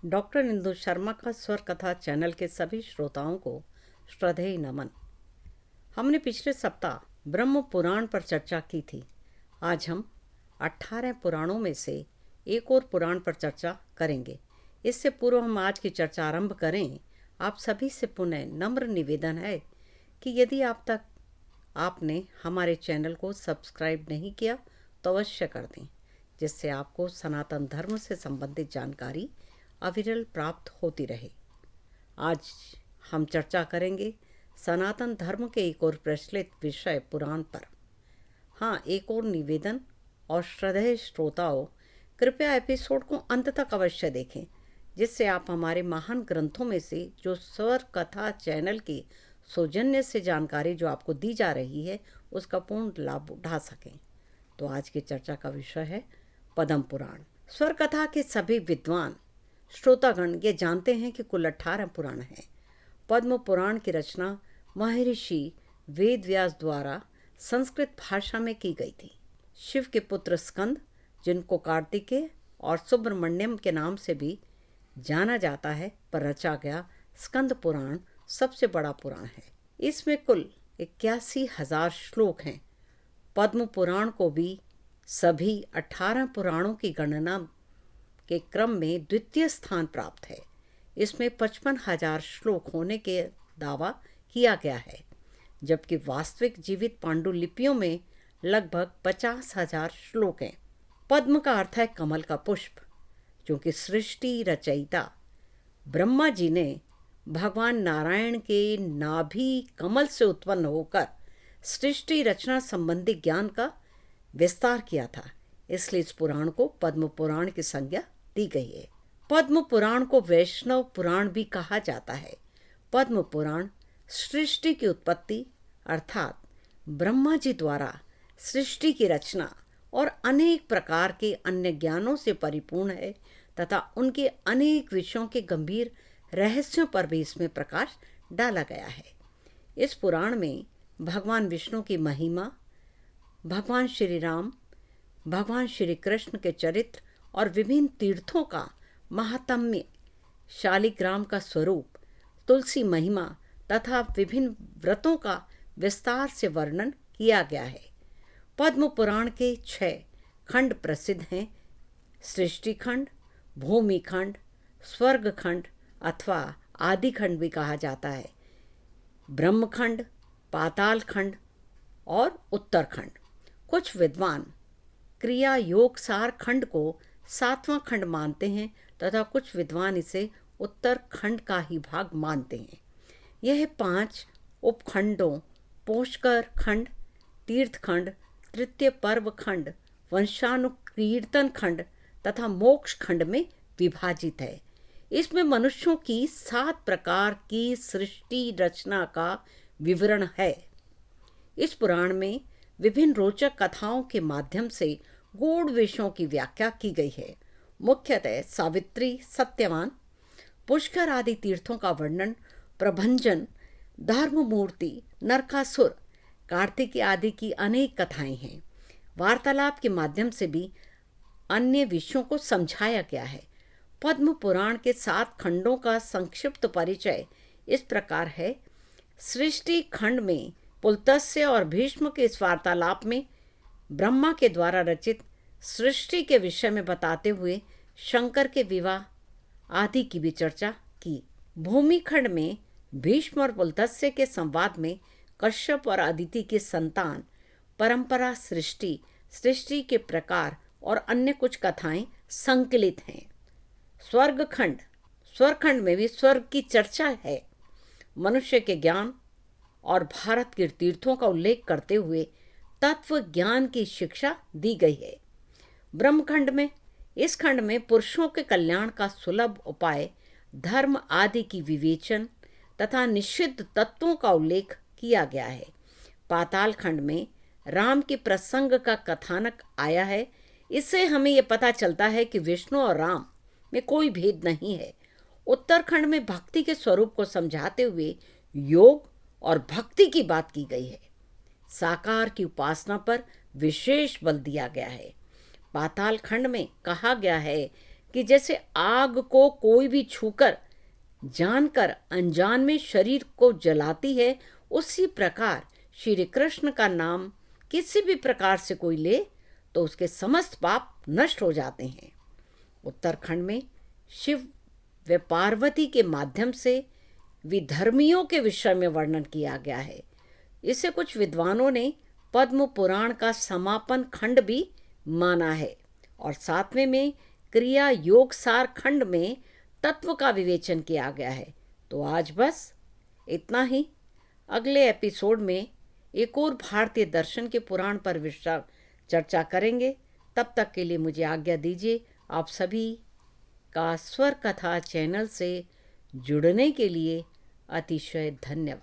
Doctor Indu Sharma का स्वर कथा चैनल के सभी श्रोताओं को श्रद्धेय नमन। हमने पिछले सप्ताह ब्रह्म पुराण पर चर्चा की थी। आज हम 18 पुराणों में से एक और पुराण पर चर्चा करेंगे। इससे पूर्व हम आज की चर्चा आरंभ करें, आप सभी से पुनः नम्र निवेदन है कि यदि आप तक आपने हमारे चैनल को सब्सक्राइब नहीं किया तो अवश्य कर दें, जिससे आपको सनातन धर्म से संबंधित जानकारी अविरल प्राप्त होती रहे। आज हम चर्चा करेंगे सनातन धर्म के एक और प्रचलित विषय पुराण पर। हाँ, एक और निवेदन और श्रद्धेय श्रोताओं, कृपया एपिसोड को अंत तक अवश्य देखें, जिससे आप हमारे महान ग्रंथों में से जो स्वर कथा चैनल की सौजन्य से जानकारी जो आपको दी जा रही है उसका पूर्ण लाभ उठा सकें। तो आज की चर्चा का विषय है पद्म पुराण। स्वर कथा के सभी विद्वान श्रोतागण ये जानते हैं कि कुल 18 पुराण हैं। पद्म पुराण की रचना महर्षि वेद व्यास द्वारा संस्कृत भाषा में की गई थी। शिव के पुत्र स्कंद, जिनको कार्तिकेय और सुब्रमण्यम के नाम से भी जाना जाता है, पर रचा गया स्कंद पुराण सबसे बड़ा पुराण है। इसमें कुल 81,000 श्लोक हैं। पद्म पुराण को भी सभी 18 पुराणों की गणना के क्रम में द्वितीय स्थान प्राप्त है। इसमें 55,000 श्लोक होने के दावा किया गया है, जबकि वास्तविक जीवित पांडुलिपियों में लगभग 50,000 श्लोक हैं। पद्म का अर्थ है कमल का पुष्प, क्योंकि सृष्टि रचयिता ब्रह्मा जी ने भगवान नारायण के नाभि कमल से उत्पन्न होकर सृष्टि रचना संबंधी ज्ञान का विस्तार किया था। इसलिए इस पुराण को पद्म पुराण की संज्ञा दी गई है। पद्म पुराण को वैष्णव पुराण भी कहा जाता है। पद्म पुराण सृष्टि की उत्पत्ति अर्थात ब्रह्मा जी द्वारा सृष्टि की रचना और अनेक प्रकार के अन्य ज्ञानों से परिपूर्ण है तथा उनके अनेक विषयों के गंभीर रहस्यों पर भी इसमें प्रकाश डाला गया है। इस पुराण में भगवान विष्णु की महिमा, भगवान श्री राम, भगवान श्री कृष्ण के चरित्र और विभिन्न तीर्थों का महात्म्य, शालिग्राम का स्वरूप, तुलसी महिमा तथा विभिन्न व्रतों का विस्तार से वर्णन किया गया है। पद्म पुराण के 6 खंड प्रसिद्ध हैं: सृष्टि खंड, भूमि खंड, स्वर्ग खंड अथवा आदि खंड भी कहा जाता है, ब्रह्मखंड, पाताल खंड और उत्तरखंड। कुछ विद्वान क्रिया योग सार खंड को 7वां खंड मानते हैं तथा कुछ विद्वान इसे उत्तरखंड का ही भाग मानते हैं। यह 5 उपखंडों पोषकर खंड, तीर्थ खंड, तृतीय पर्व खंड, वंशानुकीर्तन खंड तथा मोक्ष खंड में विभाजित है। इसमें मनुष्यों की 7 प्रकार की सृष्टि रचना का विवरण है। इस पुराण में विभिन्न रोचक कथाओं के माध्यम से गूढ़ विषयों की व्याख्या की गई है। मुख्यतः सावित्री, सत्यवान, पुष्कर आदि तीर्थों का वर्णन, प्रभंजन, धर्ममूर्ति, नरकासुर, कार्तिकेय आदि की अनेक कथाएं हैं। वार्तालाप के माध्यम से भी अन्य विषयों को समझाया गया है। पद्म पुराण के 7 खंडों का संक्षिप्त परिचय इस प्रकार है। सृष्टि खंड में पुलत्स्य और भीष्म के इस वार्तालाप में ब्रह्मा के द्वारा रचित सृष्टि के विषय में बताते हुए शंकर के विवाह आदि की भी चर्चा की। भूमि खंड में भीष्म और पुलत्स्य के संवाद में कश्यप और अदिति की संतान, परंपरा, सृष्टि के प्रकार और अन्य कुछ कथाएं संकलित हैं। स्वर्ग खंड में भी स्वर्ग की चर्चा है। मनुष्य के ज्ञान और भारत के तीर्थों का उल्लेख करते हुए तत्व ज्ञान की शिक्षा दी गई है। ब्रह्मखंड इस खंड में पुरुषों के कल्याण का सुलभ उपाय, धर्म आदि की विवेचन तथा निषिद्ध तत्वों का उल्लेख किया गया है। पाताल खंड में राम के प्रसंग का कथानक आया है। इससे हमें यह पता चलता है कि विष्णु और राम में कोई भेद नहीं है। उत्तरखंड में भक्ति के स्वरूप को समझाते हुए योग और भक्ति की बात की गई है। साकार की उपासना पर विशेष बल दिया गया है। पाताल खंड में कहा गया है कि जैसे आग को कोई भी छूकर जानकर अनजान में शरीर को जलाती है, उसी प्रकार श्री कृष्ण का नाम किसी भी प्रकार से कोई ले तो उसके समस्त पाप नष्ट हो जाते हैं। उत्तराखंड में शिव व पार्वती के माध्यम से विधर्मियों के विषय में वर्णन किया गया है। इसे कुछ विद्वानों ने पद्म पुराण का समापन खंड भी माना है और सातवें में क्रिया योग सार खंड में तत्व का विवेचन किया गया है। तो आज बस इतना ही। अगले एपिसोड में एक और भारतीय दर्शन के पुराण पर विस्तार चर्चा करेंगे। तब तक के लिए मुझे आज्ञा दीजिए। आप सभी का स्वर कथा चैनल से जुड़ने के लिए अतिशय धन्यवाद।